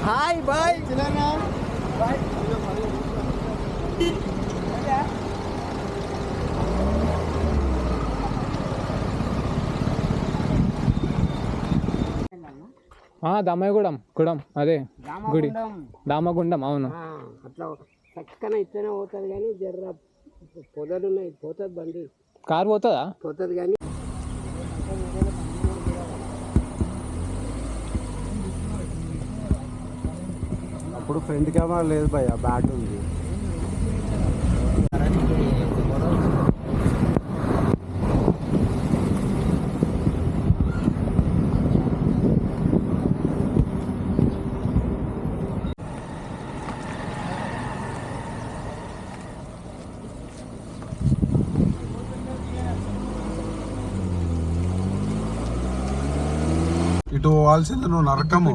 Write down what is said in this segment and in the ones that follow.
Hi bye చిలనా bye దామయ్యగూడెం అదే గుడి దామగుండం. అవును, అట్లా చక్కన ఇట్లనే పోతుంది కానీ జర్ర పొదలు ఉన్నాయి, పోతుంది బండి. కారు పోతుందా? పోతుంది కానీ అప్పుడు ఫ్రంట్ కెమెరా లేదు భయ్య, బ్యాక్ ఉంది. ఇటు పోవాల్సింది నువ్వు నరకము.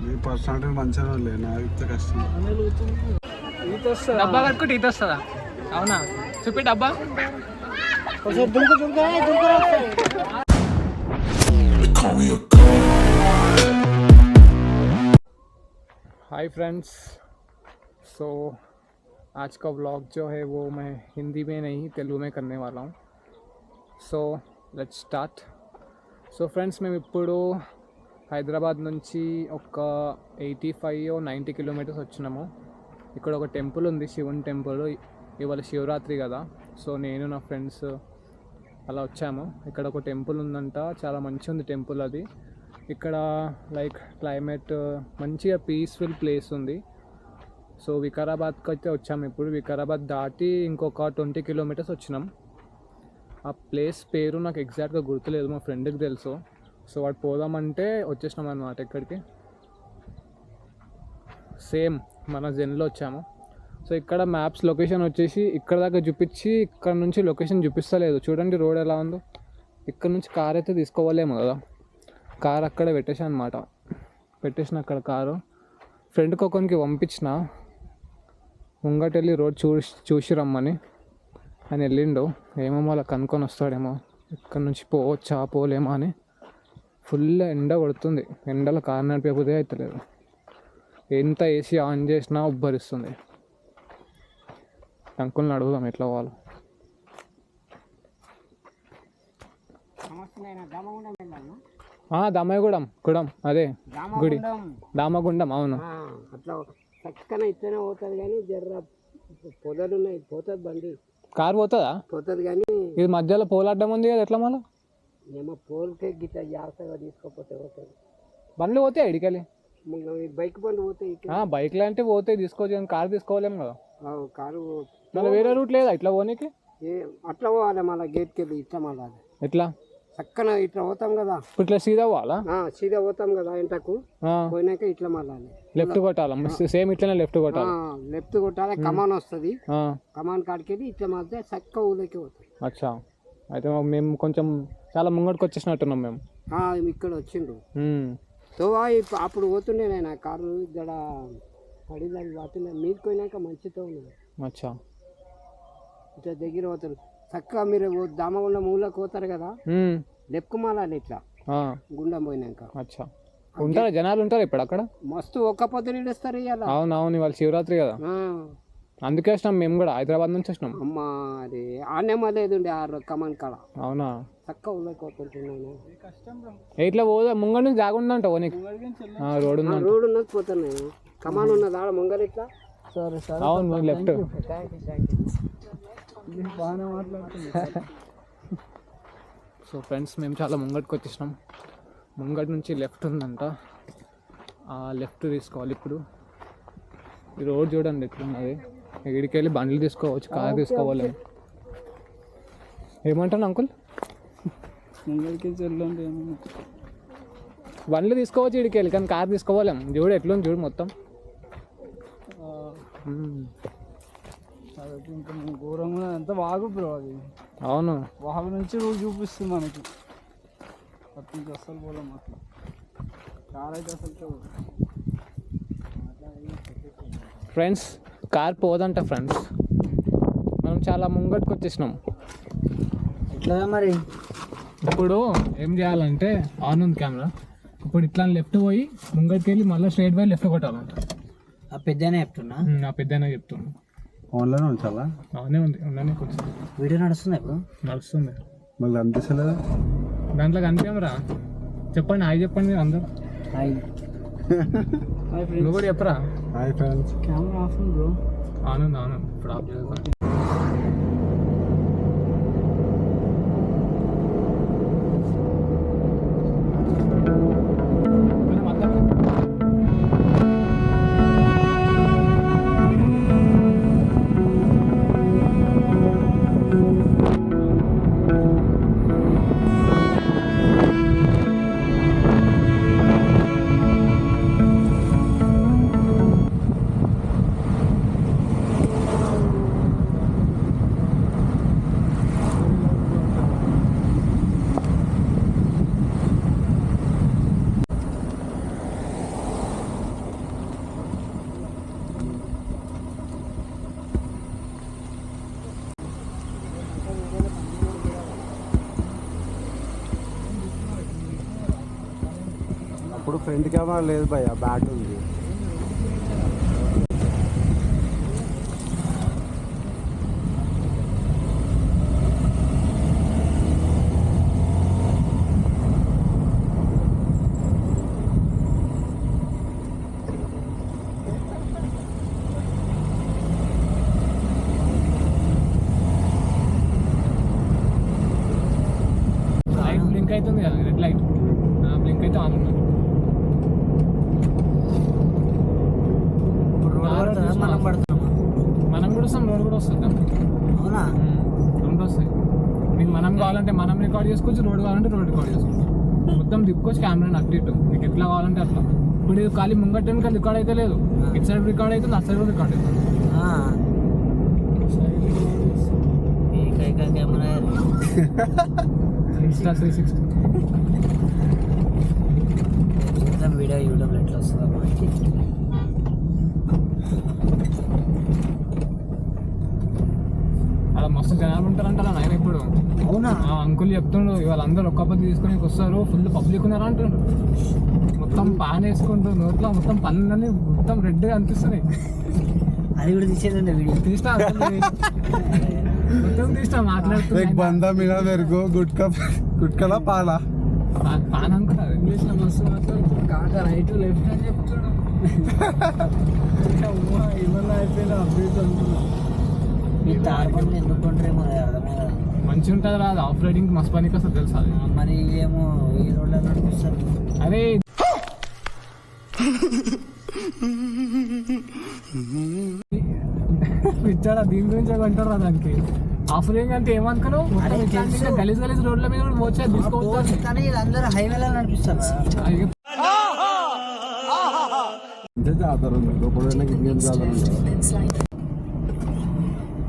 నీ పర్సనాలిటీ మంచిగా లేదు, నా యుక్త కష్టం. డబ్బా కట్టుకుంటే ఈత వస్తుందా? అవునా, చూపి డబ్బా. हाय फ्रेंड्स, सो आज का व्लॉग जो है वो मैं हिंदी में नहीं तेलुगु में करने वाला हूँ. So let's start. So friends, మేము ఇప్పుడు హైదరాబాద్ నుంచి ఒక 85-90 కిలోమీటర్స్ వచ్చినాము. ఇక్కడ ఒక టెంపుల్ ఉంది, శివుని టెంపుల్. ఇవాళ శివరాత్రి కదా, సో నేను నా ఫ్రెండ్స్ అలా వచ్చాము. ఇక్కడ ఒక టెంపుల్ ఉందంట, చాలా మంచిగా ఉంది టెంపుల్ అది. ఇక్కడ లైక్ క్లైమేట్ మంచిగా పీస్ఫుల్ ప్లేస్ ఉంది. సో వికారాబాద్కి అయితే వచ్చాము. ఇప్పుడు వికారాబాద్ దాటి ఇంకొక 20 కిలోమీటర్స్ వచ్చినాం. ఆ ప్లేస్ పేరు నాకు ఎగ్జాక్ట్గా గుర్తులేదు, మా ఫ్రెండ్కి తెలుసు. సో వాడు పోదామంటే వచ్చేసినాం అన్నమాట. ఇక్కడికి సేమ్ మన జెన్లో వచ్చాము. సో ఇక్కడ మ్యాప్స్ లొకేషన్ వచ్చేసి ఇక్కడ దాకా చూపించి ఇక్కడ నుంచి లొకేషన్ చూపిస్తలేదు. చూడండి రోడ్ ఎలా ఉందో. ఇక్కడ నుంచి కార్ అయితే తీసుకోవాలేమో కదా, కార్ అక్కడే పెట్టేసాను అనమాట. పెట్టేసిన అక్కడ కారు ఫ్రెండ్కి ఒకరికి పంపించిన, ముంగటెళ్ళి రోడ్ చూసి రమ్మని. ఆయన వెళ్ళిండు, ఏమో అలా కనుక్కొని వస్తాడేమో. ఇక్కడ నుంచి పోవచ్చా పోలేమా అని. ఫుల్ ఎండ కొడుతుంది, ఎండలో కారు నడిపేపోతే అవుతలేదు. ఎంత ఏసీ ఆన్ చేసినా ఉబ్బరిస్తుంది. అంకుల్ని అడుగుదాం ఎట్లా పోవాలి. దామయ్యగూడెం అదే గుడి దామగుండం. అవును, అట్లా చక్కన ఇట్లనే పోతుంది కానీ జర్ర పొదలు ఉన్నాయి, పోతుంది బండి. కారు పోతుందా? పోతుంది కానీ ఇది మధ్యలో పోలాడ్డం ఉంది కదా, ఎట్లా మళ్ళీ? ఏమో పోల్తే గిట్ట జాగ్రత్తగా తీసుకోపోతే పోతుంది. బండ్లు పోతాయి ఇడికెళ్ళి, బైక్ బండి పోతాయి. బైక్లు అంటే పోతాయి, తీసుకోవచ్చు. కారు తీసుకోలేము కదా. కారు మళ్ళీ వేరే రూట్ లేదా ఇట్లా పోనీకి? అట్లా పోవాలి మళ్ళీ గేట్కి వెళ్ళి ఇట్లా మళ్ళీ ఎట్లా చక్కన ఇట్లా పోతాం కదా. ఇట్లా సీదా పోవాలా? సీదా పోతాం కదా ఎంటకు, పోయినాక ఇట్లా మళ్ళీ లెఫ్ట్ కొట్టాలా? సేమ్ ఇట్లనే లెఫ్ట్ కొట్టాలి. లెఫ్ట్ కొట్టాలి, కమాన్ వస్తుంది. కమాన్ కాడికి వెళ్ళి ఇట్లా మధ్య చక్క ఊళ్ళకి పోతాయి. అచ్చా, అయితే మేము కొంచెం చాలా ముంగడికి వచ్చేసినట్టున్నాం మేము. ఇక్కడ వచ్చిండు. సో అప్పుడు పోతుండే నేను కారు ఇక్కడ పడిదాన్ని పోతుండే. మీరు పోయినాక మంచితో ఉన్నది. అచ్చా, ఇట్లా దగ్గర పోతారు చక్కగా. మీరు దామగుండం ఊళ్ళోకి పోతారు కదా, లెప్పుమాలాలి ఇట్లా గుండం పోయినాక. అచ్చా, ఉంటారా జనాలు? ఉంటారు ఇప్పుడు అక్కడ మస్తు ఒక్క పొద్దున ఇస్తారు ఇవాళ. అవునవును, ఇవాళ శివరాత్రి కదా, అందుకే వచ్చినాం మేము కూడా. హైదరాబాద్ నుంచి వచ్చినాం. అమ్మా అది ఆనేమో లేదుండే ఆ కమాన్ కాడ. అవునా, చక్కగా ఊళ్ళోకి పోతుంటున్నాను. ఇట్లా పోదా ముంగడి నుంచి జాగుండా ఉంటావు నీకు? రోడ్ ఉన్నది పోతున్నాను. కమాన్ ఉన్నది ఆడ ముంగడు ఇట్లా. సరే సరే, అవును లెఫ్ట్. బాగానే మాట్లాడుతుంది. సో ఫ్రెండ్స్, మేము చాలా ముంగడికి వచ్చేసినాం. ముంగడి నుంచి లెఫ్ట్ ఉందంట, ఆ లెఫ్ట్ తీసుకోవాలి. ఇప్పుడు ఈ రోడ్ చూడండి ఎట్లున్నది. ఇక్కడికి వెళ్ళి బండ్లు తీసుకోవచ్చు, కార్ తీసుకోవాలి. ఏమంటాను అంకుల్? ముంగడికి వెళ్ళండి, బండ్లు తీసుకోవచ్చు ఇక్కడికి వెళ్ళి, కానీ కార్ తీసుకోవాలేము. చూడు ఎట్లుంది, చూడు మొత్తం. ఇంకా ఘోరంగా ఎంత వాగు బ్రో అది. అవును, వాగు నుంచి రోజు చూపిస్తుంది మనకి. అతనికి అస్సలు పోలేం అట్లా. కార్ అయితే అసలు ఫ్రెండ్స్, కార్ పోదంట ఫ్రెండ్స్. మనం చాలా ముంగటికి వచ్చేసినాం. ఎట్లా మరి ఇప్పుడు ఏం చేయాలంటే ఆన్ ఉంది కెమెరా. ఇప్పుడు ఇట్లా లెఫ్ట్ పోయి ముంగటికి వెళ్ళి మళ్ళీ స్ట్రైట్ పోయి లెఫ్ట్ కొట్టాలంట. ఆ పెద్దనే చెప్తున్నా, నా పెద్దనే చెప్తున్నా. ఆన్లైన్ ఉంచాలా? అవునే ఉంది, ఉండనే కొంచెం వీడియో నడుస్తుంది ఇప్పుడు. నడుస్తుంది. మళ్ళీ అనిపిస్తలేదా? దాంట్లో కనిపించరా? చెప్పండి, హాయ్ చెప్పండి మీరు అందరూ. హాయ్ నువ్వు కూడా చెప్పరా. Hi friends. కెమెరా ఆఫ్ ఉంది బ్రో. ఆనంద్ ఆనంద్ ఇప్పుడు ఆఫ్ చేస్తాను. అప్పుడు ఫ్రంట్ కెమెరా లేదు భయ్య, బ్యాక్ ఉంది. లైట్ బ్లింక్ అవుతుంది కదా, రెడ్ లైట్ బ్లింక్ అయితే ఆన్ ఉన్నది. మనం పడుతున్నామా? మనం కూడా వస్తాం, రోడ్ కూడా వస్తుంది. అవునా? రెండు వస్తాయి. నీకు మనం కావాలంటే మనం రికార్డ్ చేసుకోవచ్చు, రోడ్ కావాలంటే రోడ్ రికార్డ్ చేసుకోవచ్చు. మొత్తం తిప్పుకోవచ్చు కెమెరా అటు ఇటు, నీకు ఎట్లా కావాలంటే అట్లా. ఇప్పుడు ఇది ఖాళీ ముంగట వెనక రికార్డ్ అయితే లేదు, ఇటు సైడ్ రికార్డ్ అవుతుంది, అటు సైడ్ కూడా రికార్డ్ అవుతుంది. కెమెరా ఇన్స్టా 360 వీడియో యూట్యూబ్లో ఎట్లా వస్తుందో మనకి. అలా మస్తు జనాలు ఉంటారంటారా నాయన ఇప్పుడు. అవునా? అంకుల్ చెప్తుండ్రు ఇవాళ అందరూ ఒక్క పది తీసుకుని వస్తారు, ఫుల్ పబ్లిక్ ఉన్నారా అంటుండ్రు. మొత్తం పాన్ వేసుకుంటూ నోట్లో మొత్తం పనులన్నీ మొత్తం రెడ్గా అనిపిస్తున్నాయి. అది కూడా తీసేదండి వీడియో. తీస్తా మొత్తం తీస్తా एक बंदा मिला मेरे को गुटका ना पाला పాన్ అనుకున్నారు. ఇంగ్లీష్లో మస్తు మాట్లాడుతుంది. కాక రైట్ లెఫ్ట్ అని చెప్తున్నాడు. ఏమన్నా అయిపోయినా అప్డేట్ అంటున్నా. ఈ తార్ బండ్లు ఎందుకు కొంటారేమో అర్థమే కదా. మంచిగా ఉంటుంది రా, అది ఆఫ్ రైడింగ్ మస్తు పనికి వస్తుంది తెలుసా అది. మరి ఏమో ఈ రోడ్లో నడిపిస్తారు. అరే ఇచ్చాడా, దీని గురించి కొంటారు రా. దానికి ఆఫ్ రైడింగ్ అంటే ఏమనుకున్నావు, గలీజ్ గలీజ్ రోడ్ల మీద కూడా వచ్చా తీసుకోవచ్చు. కానీ అందరూ హైవేలో నడిపిస్తారు.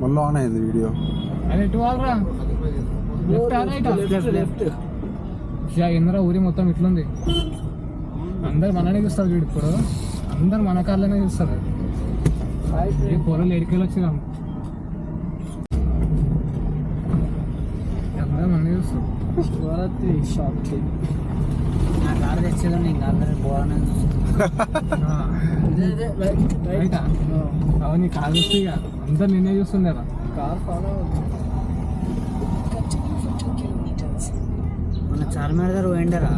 మళ్ళీ ఆన్ అయింది వీడియో. అదే ఎటు వాళ్ళరా, లెఫ్ట్ ఇంద్ర ఊరి మొత్తం ఇట్లుంది. అందరు మననే చూస్తారు చూడు, ఇప్పుడు అందరు మన కార్లోనే చూస్తారు. ఏ పొరలు ఎడికెళ్ళి వచ్చినాం, అందరు మననే చూస్తారు. నా కారు తెచ్చేదాన్ని ఇంకా అందరూ పోవాలని రైటా అవన్నీ కారు చూస్తే ఇక అందరు నిన్నే చూస్తుండేరా. కార్ ఫాలో మన చార్మినార్ గారు పోయిండరా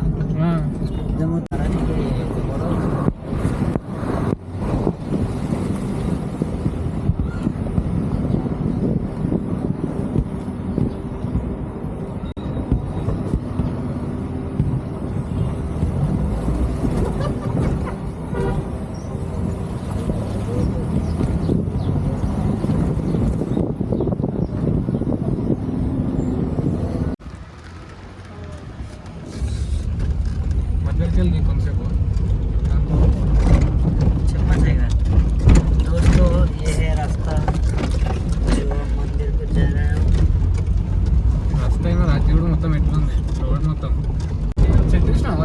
మధ్యలో కొంతసేపు చెప్పండి दोस्तों, ये है रास्ता जो मंदिर को जा रहा है. రాస్తా అయినా రాత్రి కూడా మొత్తం ఎట్లుంది రోడ్ మొత్తం చెట్టు ఇచ్చినావా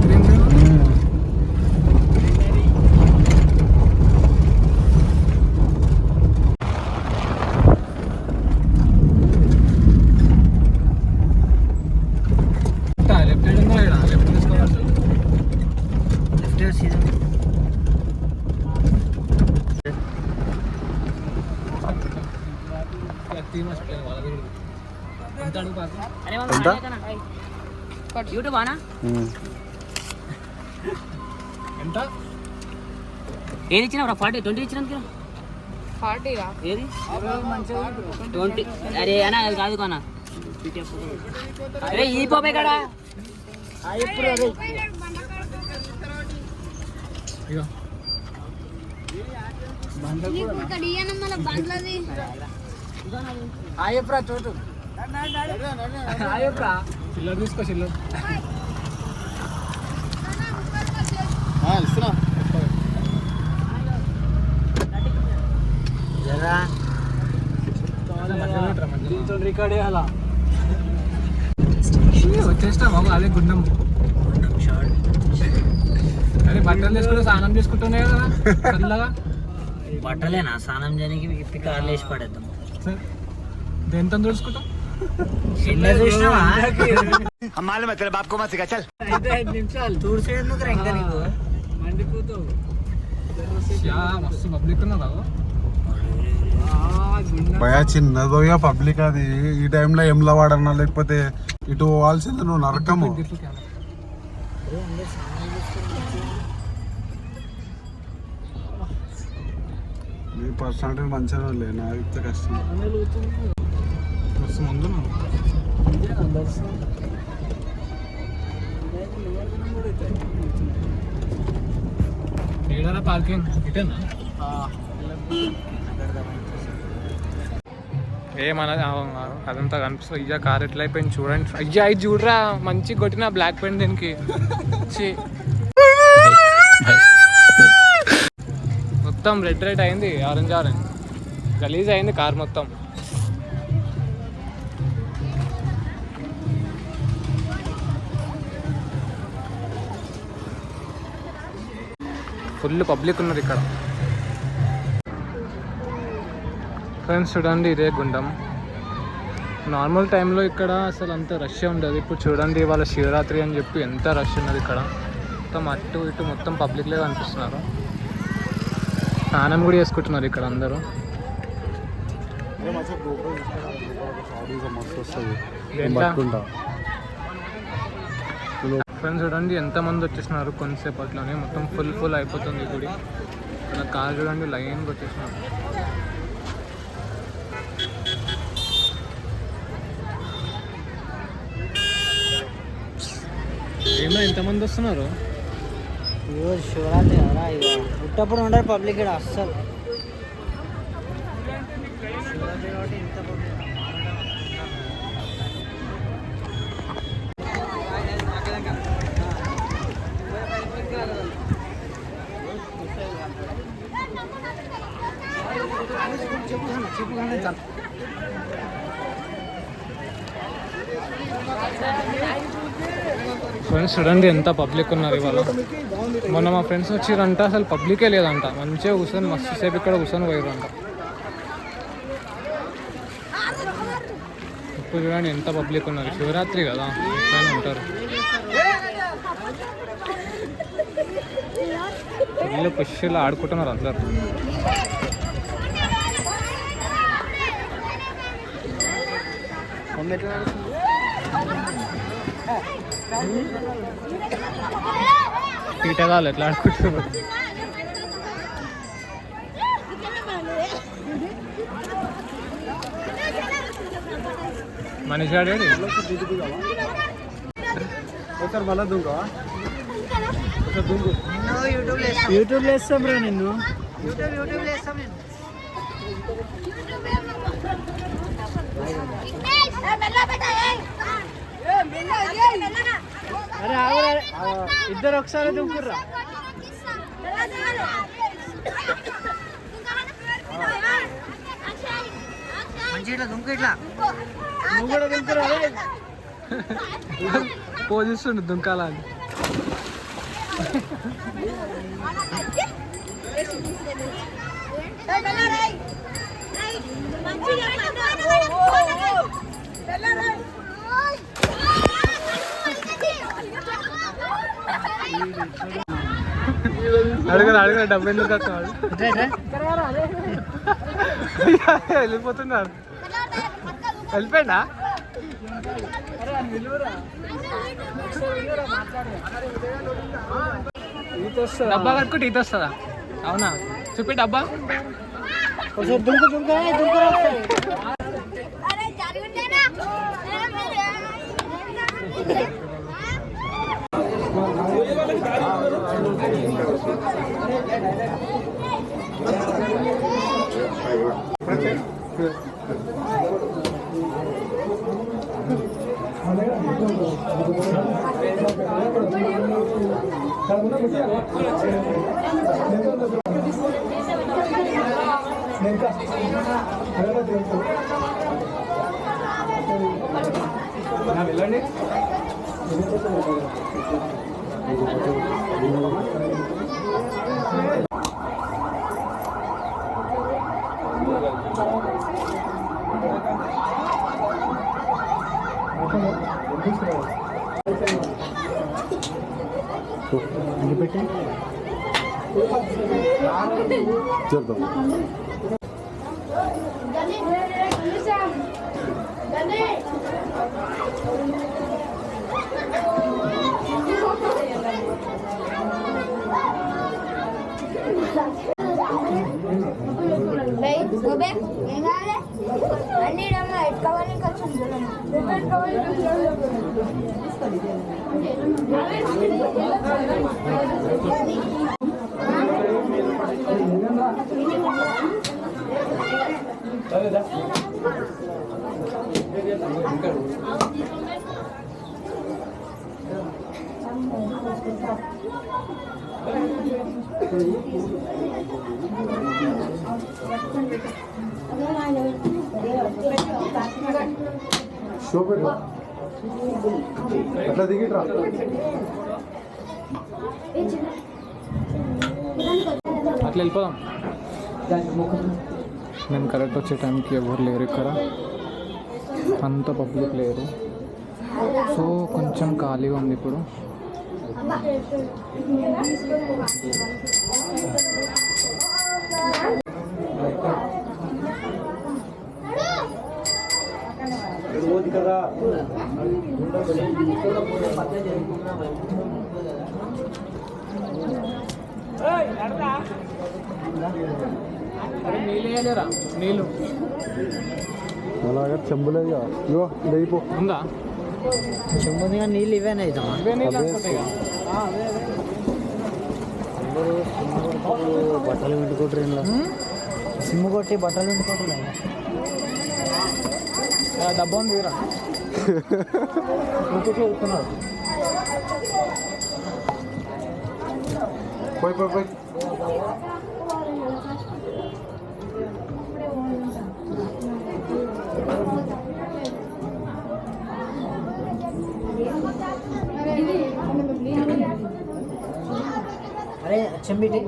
గ్రీన్ గ్రీన్. ఎంత యూట్యూబ్ అనా ఎంత ఏది ఇచ్చినా 40 20 ఇచ్చినందుకు 40 ఏది 20 అరే అన్నా అది కాదు కొనా అరే ఈ పోపే కదా ఇగో చిల్లర తీసుకో చిల్లర ఇస్తున్నా రికార్డ్ చేయాలా వచ్చేస్తా బాబు అదే గుండం అదే బట్టలు తీసుకుంటే స్నానం చేసుకుంటున్నాయి కదా చల్లగా బట్టలేనా స్నానం చేయడానికి ఇప్పి కార్లు వేసి పడేద్దాం దేంతో చూసుకుంటాం మస్తు పబ్లిక్ ఉన్నదా భయా చిన్నదోగా పబ్లిక్ అది ఈ టైంలో ఎంలా వాడన్నా లేకపోతే ఇటు పోవాల్సింది నువ్వు నరకము నీ పర్సనాలిటీ మంచిగా లే నా అయితే కష్టం మస్తు ముందు ఏడారా పార్కింగ్ ఇటేనా ఏమన్నా అదంతా కనిపిస్తుంది అయ్యా కార్ ఎట్లా అయిపోయింది చూడండి అయ్యా ఇది చూడరా మంచి కొట్టిన బ్లాక్ పెయింట్ దీనికి మొత్తం రెడ్ రెడ్ అయింది ఆరెంజ్ ఆరెంజ్ గలీజ్ అయింది కార్ మొత్తం ఫుల్ పబ్లిక్ ఉన్నారు ఇక్కడ ఫ్రెండ్స్ చూడండి ఇదే గుండం నార్మల్ టైంలో ఇక్కడ అసలు అంత రష్ ఉండదు ఇప్పుడు చూడండి వాళ్ళ శివరాత్రి అని చెప్పి ఎంత రష్ ఉన్నది ఇక్కడ మొత్తం అటు ఇటు మొత్తం పబ్లిక్లే కనిపిస్తున్నారు స్నానం కూడా చేసుకుంటున్నారు ఇక్కడ అందరూ ఫ్రెండ్స్ చూడండి ఎంతమంది వచ్చేసినారు కొంతసేపట్లోనే మొత్తం ఫుల్ అయిపోతుంది గుడి ఇక్కడ కార్ చూడండి లైన్గా వచ్చేసినారు ఏమో ఎంతమంది వస్తున్నారు శివరాత్రి కదా ఇక పుట్టప్పుడు ఉండరు పబ్లిక్ ఇక్కడ అస్సలు శివరాత్రి కాబట్టి ఇంత పబ్లిక్ ఫ్రెండ్స్ చూడండి ఎంత పబ్లిక్ ఉన్నారు ఇవాళ మొన్న మా ఫ్రెండ్స్ వచ్చిరంట అసలు పబ్లికే లేదంట మంచిగా కూర్చొని మస్తు సేపు ఇక్కడ కూర్చొని పోయారంట ఇప్పుడు చూడండి ఎంత పబ్లిక్ ఉన్నారు శివరాత్రి కదా ఎట్లయినా ఉంటారు ఫుల్ పుష్లో ఆడుకుంటున్నారు అందరు తీటగాళ్ళు ఎట్లా ఆడుకుంటున్నారు మనిషి ఆడాడు ఒకసారి మళ్ళీ దుంగ యూట్యూబ్లో వేస్తాం రా నిన్ను యూట్యూబ్లో వేస్తాం నేను అరే ఇద్దరు ఒకసారి దుంకుర్రా మంచి ఇట్లా దుంకు ఇట్లా నువ్వు కూడా దుంకురా పోజిస్తుండు దుంకాలని అడగరా డబ్బు ఎందుకు కట్టాడు వెళ్ళిపోతున్నాడు వెళ్ళిపోయిందా డబ్బా కట్టుకుంటే ఈత వస్తుందా? అవునా, చూపి డబ్బా. వెళ్ళండి. చేద్దాం. షో పెట్టు, అట్లా దిగిట్రా. అట్లా వెళ్ళిపోదాం. నేను కరెక్ట్ వచ్చే టైంకి ఎవరు లేరు ఇక్కడ, అంత పబ్లిక్ లేరు. సో కొంచెం ఖాళీగా ఉంది ఇప్పుడు. నీళ్ళు వేయలేరా? నీళ్ళు అలాగే చెంబులేగా ఇగో ఇదైపో ఉందా? చెంబుగా నీళ్ళు ఇవేనా అవుతామా? అవే నీళ్ళు అనుకుంటాయి. బట్టలు వింటుకుంటారు ఇంట్లో, సిమ్ము కొట్టి బట్టలు వింటుకుంటున్నాయి. డబ్బా ఉంది రా. వెళ్తున్నారు. పోయి పోయి పోయి. అరే చెంబిటి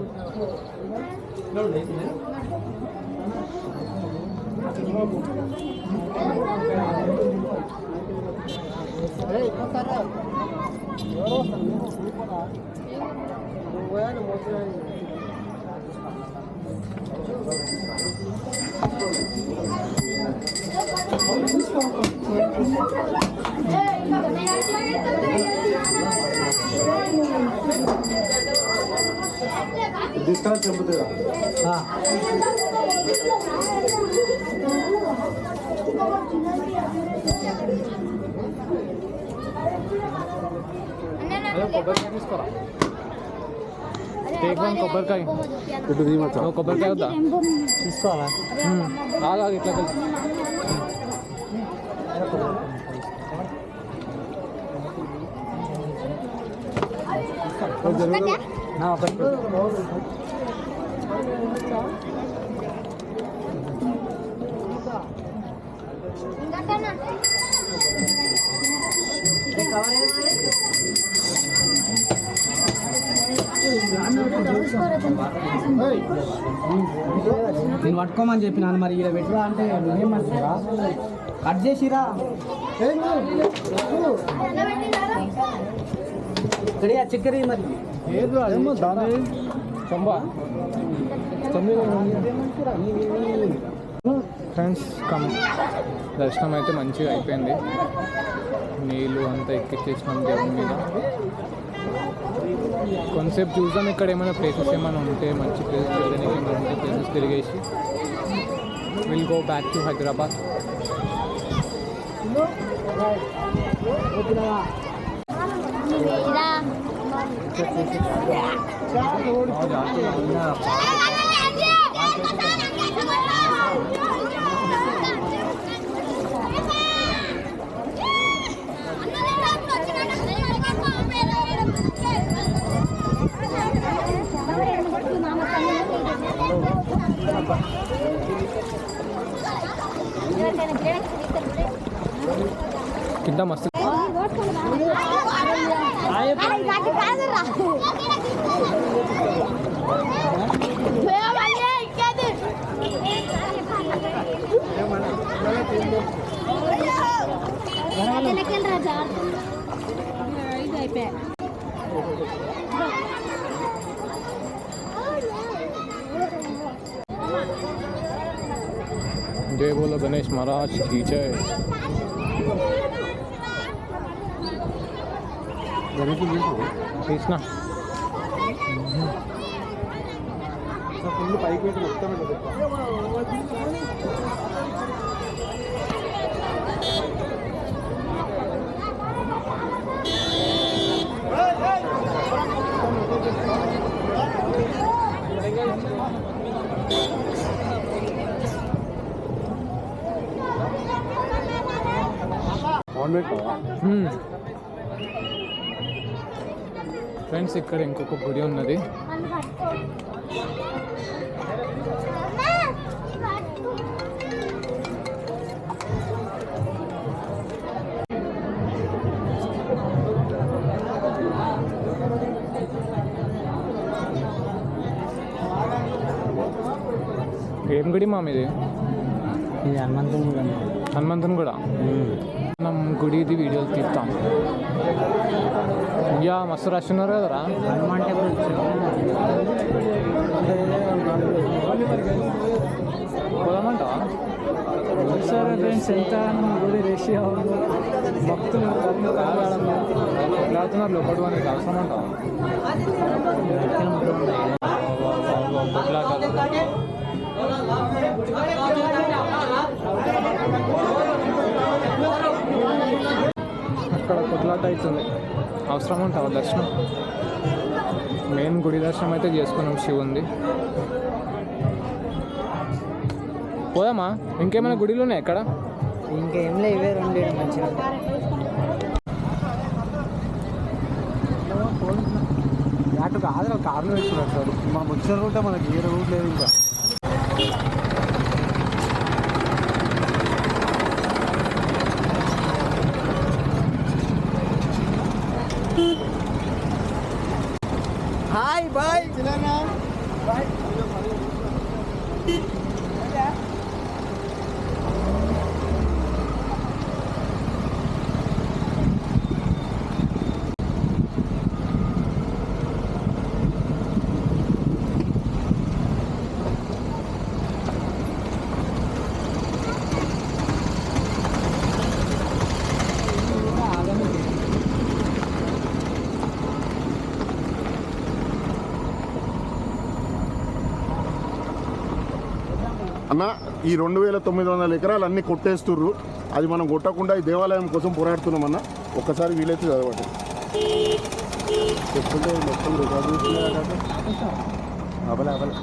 తీసుకురా చెంపుతుందా? కొబ్బరికాయ తీసుకోరా. టేక్ వన్ కొబ్బరికాయ. ఇటు తీయమచ్చా. కొబ్బరికాయ వద్దా? తీసుకోవాలా? ఆగా ఇట్లా నేను పట్టుకోమని చెప్పినాను, మరి ఇక్కడ పెట్టరా అంటే నువ్వేమంటారా? కట్ చేసిరా ఇక్కడ చక్కెర మరి ఏమో దాని చంబా ఫ్రెండ్స్ దర్శనం అయితే మంచిగా అయిపోయింది. నీళ్ళు అంతా ఎక్కిచ్చేసినాం దేవుని మీద. కొంతసేపు చూద్దాం ఇక్కడ ఏమైనా ప్లేసెస్ ఏమైనా ఉంటే, మంచి ప్లేసెస్ తిరగడానికి ఏమైనా ఉంటే ప్లేసెస్ తిరిగేసి will go back to Hyderabad. कितना मस्त जय बोलो गणेश महाराज की जय. తీసిన ఫుల్ పైకి పెట్టి మొత్తం ఫ్రెండ్స్ ఇక్కడ ఇంకొక గుడి ఉన్నది. ఏం గుడి మా మీది? హనుమంతుని కూడా మనం గుడిది వీడియోలు తీస్తాం. యా మస్తు రష్ ఉన్నారు కదరా. హనుమాన్ టెంపుల్ పోదామంట సరే ఫ్రెండ్స్, ఎంత గుడి రష్ భక్తులు ఎలాడుతున్నారు లోపల మనకి అవసరం అంట. అక్కడ కొట్లాట అవుతుంది, అవసరం అంటావా దర్శనం? మెయిన్ గుడి దర్శనం అయితే చేసుకున్నాం శివుంది. పోదామా? ఇంకేమైనా గుడిలు ఉన్నాయి ఎక్కడ? ఇంకేం లే, ఇవే రెండు మంచిగా. అటు కాదు కార్లు పెట్టుకున్నారు సార్. మనం వచ్చిన రూటే మనకి ఏ రూట్ లేదు ఇంకా. Hi bye bye. అన్న ఈ 2900 ఎకరాలు అన్నీ కొట్టేస్తుర్రు. అది మనం కొట్టకుండా ఈ దేవాలయం కోసం పోరాడుతున్నాం అన్న. ఒక్కసారి వీలైతే చదవండి. చెప్పుకుంటే మొత్తం అవలే అవలే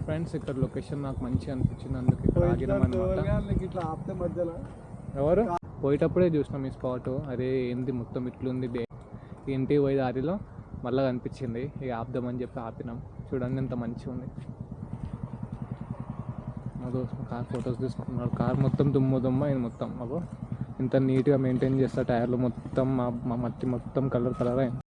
ఫ్రెండ్స్ ఇక్కడ లొకేషన్ నాకు మంచిగా అనిపించింది, అందుకే ఇక్కడ ఆగినాం అనమాట. ఇట్లా ఆపితే మధ్యలో ఎవరు పోయేటప్పుడే చూసినాం ఈ స్పాట్. అరే ఏంది మొత్తం ఇట్లుంది ఇంటికి పోయి దారిలో మళ్ళీ కనిపించింది, ఇక ఆపుదామని చెప్పి ఆపినాం. చూడండి ఎంత మంచిగా ఉంది. మా దోస్తు కార్ ఫొటోస్ తీసుకున్నాడు. కార్ మొత్తం దుమ్ము ఇది మొత్తం మాకు ఇంత నీట్గా మెయింటైన్ చేస్తా. టైర్లు మొత్తం మా మట్టి మొత్తం కలర్ అయింది.